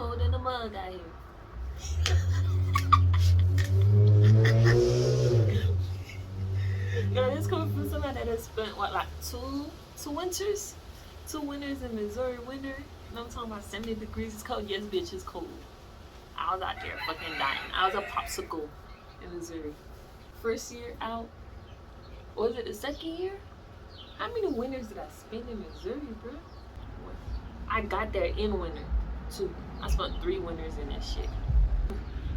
cold in the mug out here. Yo, this coming from somebody that has spent what, like two winters? 2 winters in Missouri winter. You know what I'm talking about? 70 degrees. It's cold. Yes, bitch, it's cold. I was out there fucking dying. I was a popsicle in Missouri. First year out. Was it the second year? How many winters did I spend in Missouri, bro? I got there in winter, too. I spent 3 winters in that shit.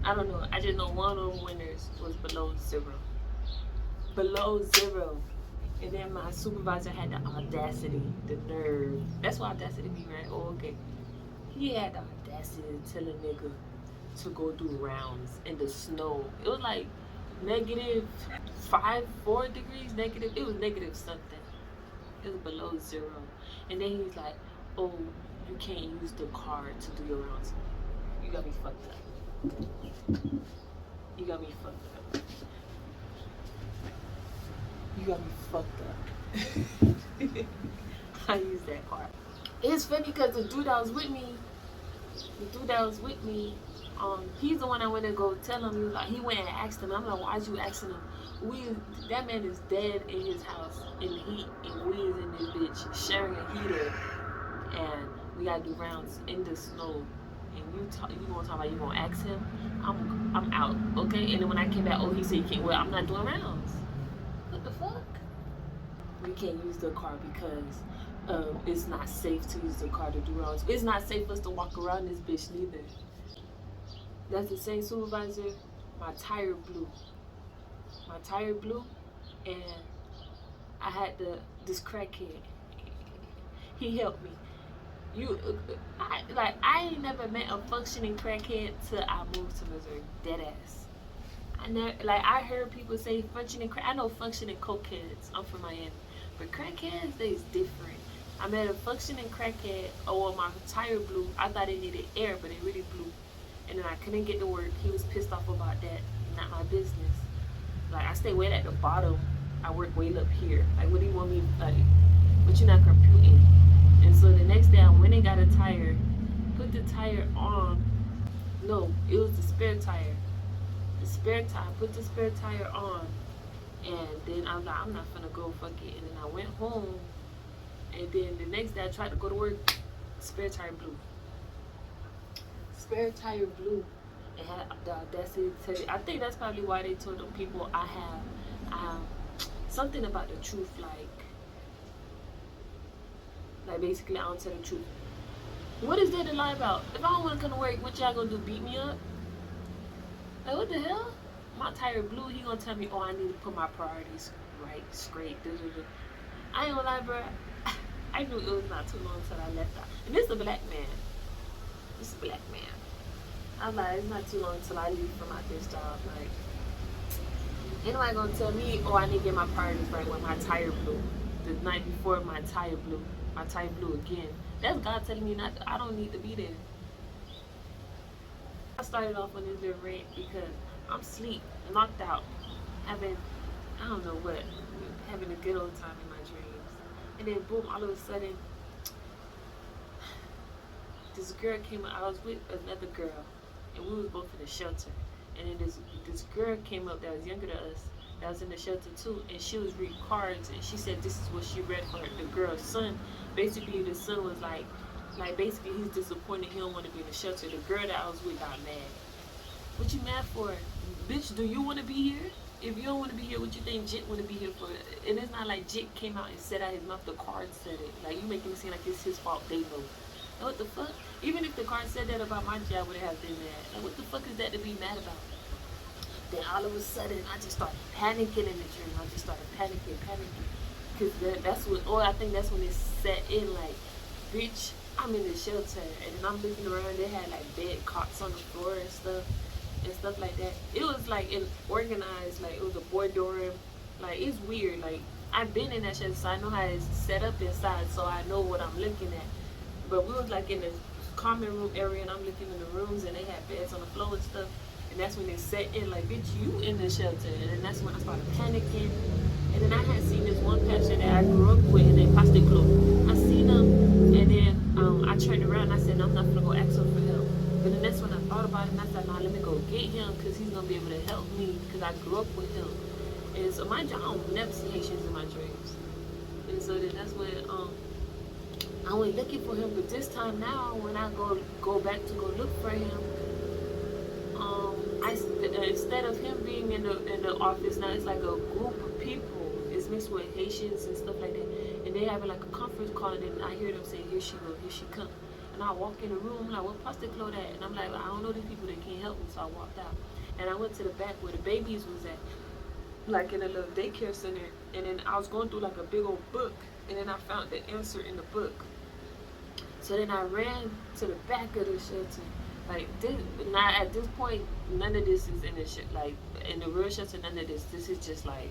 I don't know. I just know one of those winters was below 0. Below 0. And then my supervisor had the audacity, the nerve. That's what audacity mean, right? Oh, okay. He had the audacity to tell a nigga to go do rounds in the snow. It was like -4 degrees, negative. It was negative something. It was below 0. And then he's like, oh, you can't use the car to do your rounds. You got me fucked up. You got me fucked up. You got me fucked up. I use that car. It's funny because the dude that was with me, he's the one I went to go tell him. He was like, he went and asked him. I'm like, why'd you asking him? That man is dead in his house in the heat, and we is in this bitch sharing a heater, and we gotta do rounds in the snow. And you gonna talk about you gonna ask him? I'm out, okay? And then when I came back, oh, he said you can't. Well, I'm not doing rounds. What the fuck? We can't use the car because it's not safe to use the car to do rounds. It's not safe for us to walk around this bitch neither. That's the same supervisor. My tire blew. And I had this crackhead. He helped me. I ain't never met a functioning crackhead till I moved to Missouri. Dead ass. I heard people say functioning crack. I know functioning cokeheads. I'm from Miami, but crackheads, they's different. I met a functioning crackhead. Oh, well, my tire blew. I thought it needed air, but it really blew. And then I couldn't get to work. He was pissed off about that. Not my business. Like, I stay way at the bottom. I work way up here. Like, what do you want me, like, but you're not computing. And so the next day I went and got a tire, put the tire on. No, it was the spare tire. Put the spare tire on. And then I was like, I'm not finna go, fuck it. And then I went home. And then the next day I tried to go to work, spare tire blew. It had the audacity to tell you. I think that's probably why they told them people I have something about the truth, like basically I don't tell the truth. What is there to lie about? If I don't want to come to work, what y'all gonna do, beat me up? Like, what the hell? My tire blew, he gonna tell me, oh, I need to put my priorities right, straight. I ain't gonna lie, bro. I knew it was not too long until I left out. And this is a black man. I'm like, it's not too long until I leave from out this job. Like, ain't nobody gonna tell me, oh, I need to get my priorities right when my tire blew. The night before my tire blew. My tire blew again. That's God telling me I don't need to be there. I started off on this little rant because I'm asleep, knocked out, having a good old time in my dreams. And then boom, all of a sudden, this girl came up. I was with another girl, and we was both in the shelter. And then this girl came up that was younger than us, that was in the shelter too, and she was reading cards, and she said this is what she read for the girl's son. Basically, the son was like basically he's disappointed, he don't want to be in the shelter. The girl that I was with got mad. What you mad for? Bitch, do you want to be here? If you don't want to be here, what you think Jit want to be here for? And it's not like Jit came out and said out his mouth, the card said it. Like, you making it seem like it's his fault, they know. And what the fuck? Even if the card said that about my job, would have been mad. Like, what the fuck is that to be mad about? Then all of a sudden, I just started panicking in the dream. I just started panicking. Because I think that's when it set in, like, bitch, I'm in the shelter. And then I'm looking around, they had, like, bed cots on the floor and stuff like that. It was, like, organized, like, it was a boy dorm. Like, it's weird. Like, I've been in that shelter, so I know how it's set up inside, so I know what I'm looking at. But we was, like, in the common room area, and I'm looking in the rooms, and they had beds on the floor and stuff. And that's when they set in, like, bitch, you in the shelter. And then that's when I started panicking. And then I had seen this one pastor that I grew up with, named Pastor Claude. I seen him, and then I turned around and I said, no, I'm not gonna go ask him for help. thought about it, and I said, nah, let me go get him because he's gonna be able to help me because I grew up with him. And so mind you, I don't never see Haitians in my dreams. And so then that's when I went looking for him. But this time now, when I go back to go look for him, instead of him being in the office now, it's like a group of people. It's mixed with Haitians and stuff like that, and they having like a conference call, and I hear them saying, "Here she go, here she come." And I walk in the room like, "What Pastor Claude at?" And I'm like, "I don't know these people that can't help me," so I walked out, and I went to the back where the babies was at, like in a little daycare center, and then I was going through like a big old book, and then I found the answer in the book. So then I ran to the back of the shelter. Like this, now at this point, none of this is in the like in the real shelter. None of this. This is just like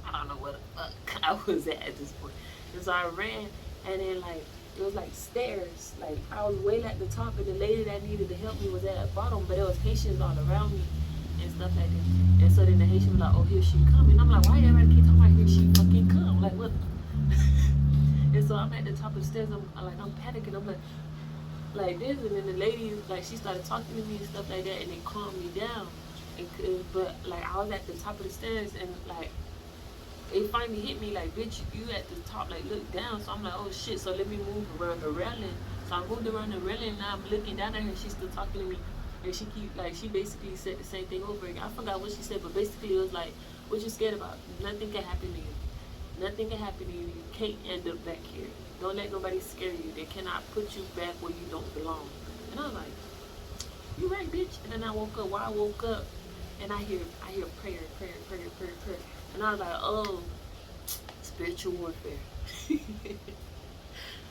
I don't know what the fuck I was at this point. And so I ran, and then like it was like stairs. Like I was way at the top, and the lady that needed to help me was at the bottom. But there was Haitians all around me and stuff like that. And so then the Haitian was like, "Oh, here she come," and I'm like, "Why everybody keep talking about here she fucking come?" Like what? And so I'm at the top of the stairs. I'm panicking. I'm like this, and then the lady like she started talking to me and stuff like that, and it calmed me down. But like I was at the top of the stairs, and like it finally hit me like, "Bitch, you at the top, like look down." So I'm like, "Oh shit!" So let me move around the railing. So I moved around the railing, and now I'm looking down at her, and she's still talking to me, and she basically said the same thing over again. I forgot what she said, but basically it was like, "What you scared about? Nothing can happen to you. Nothing can happen to you. You can't end up back here. Don't let nobody scare you. They cannot put you back where you don't belong." And I was like, "You right, bitch." And then I woke up. While I woke up, and I hear prayer. And I was like, "Oh, spiritual warfare."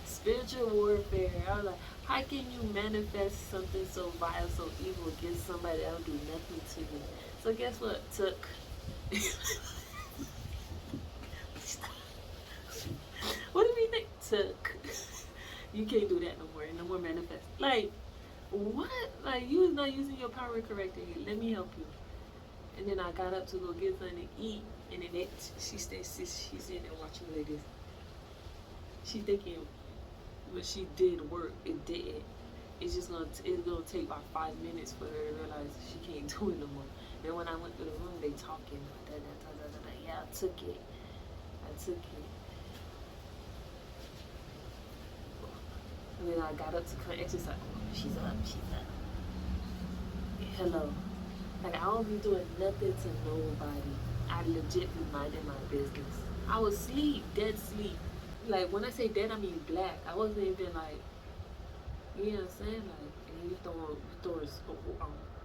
Spiritual warfare. I was like, how can you manifest something so vile, so evil against somebody that'll do nothing to you? So guess what? Took. What do you think? Took. You can't do that no more. No more manifest. Like, what? Like, you was not using your power correctly. Let me help you. And then I got up to go get something to eat. And then she's sitting there watching me like this. She's thinking when she did work, it didn't. It's gonna take about 5 minutes for her to realize she can't do it no more. Then when I went to the room, they talking. Yeah, I took it. And then I got up to come exercise. She's up. Hello. Like, I don't be doing nothing to nobody. I legit be minding my business. I was asleep, dead sleep. Like, when I say dead, I mean black. I wasn't even like, you know what I'm saying? Like, and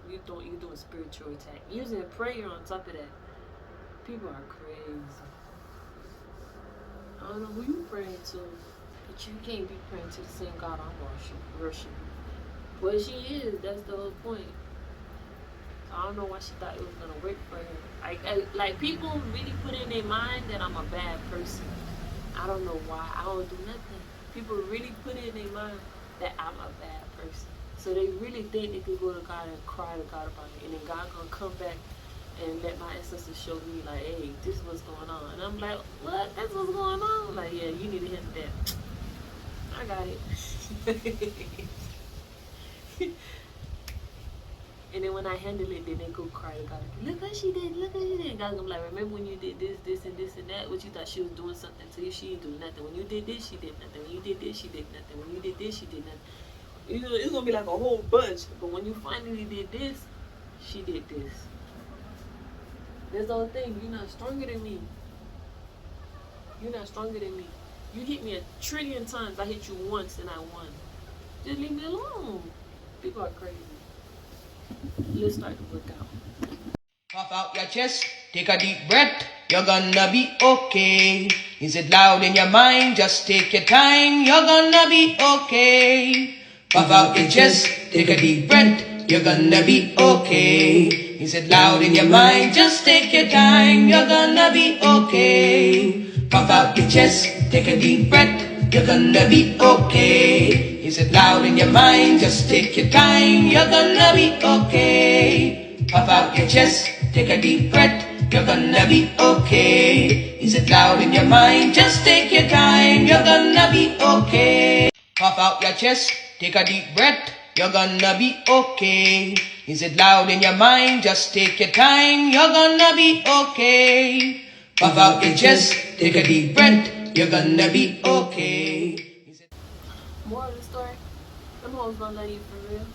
you doing spiritual attack. Using prayer on top of that. People are crazy. I don't know who you praying to. But you can't be praying to the same God I'm worshiping. Well, she is. That's the whole point. So I don't know why she thought it was gonna work for her. Like people really put in their mind that I'm a bad person. I don't know why. I don't do nothing. People really put in their mind that I'm a bad person. So they really think they could go to God and cry to God about it, and then God gonna come back and let my ancestors show me like, "Hey, this is what's going on." And I'm like, "What? That's what's going on?" Like, yeah, you need to handle that. I got it. And then when I handle it, then they go cry to God. Look what she did. God's gonna be like, "Remember when you did this, and that? What you thought she was doing something to you? She didn't do nothing. When you did this, she did nothing. When you did this, she did nothing. When you did this, she did nothing." It's gonna be like a whole bunch. But when you finally did this, she did this. That's the whole thing. You're not stronger than me. You hit me 1,000,000,000,000 times. I hit you once and I won. Just leave me alone. People are crazy. Let's start the workout. Puff out your chest, take a deep breath. You're gonna be okay. Is it loud in your mind? Just take your time. You're gonna be okay. Puff out your chest, take a deep breath. You're gonna be okay. Is it loud in your mind? Just take your time. You're gonna be okay. Puff out your chest, take a deep breath. You're gonna be okay. Is it loud in your mind? Just take your time. You're gonna be okay. Puff out your chest, take a deep breath. You're gonna be okay. Is it loud in your mind? Just take your time. You're gonna be okay. Puff out your chest, take a deep breath. you're gonna be okay. Is it loud in your mind? Just take your time, you're gonna be okay. Puff out your chest, take a deep breath, you're gonna be okay. Moral of the story, them hoes gonna love you for real.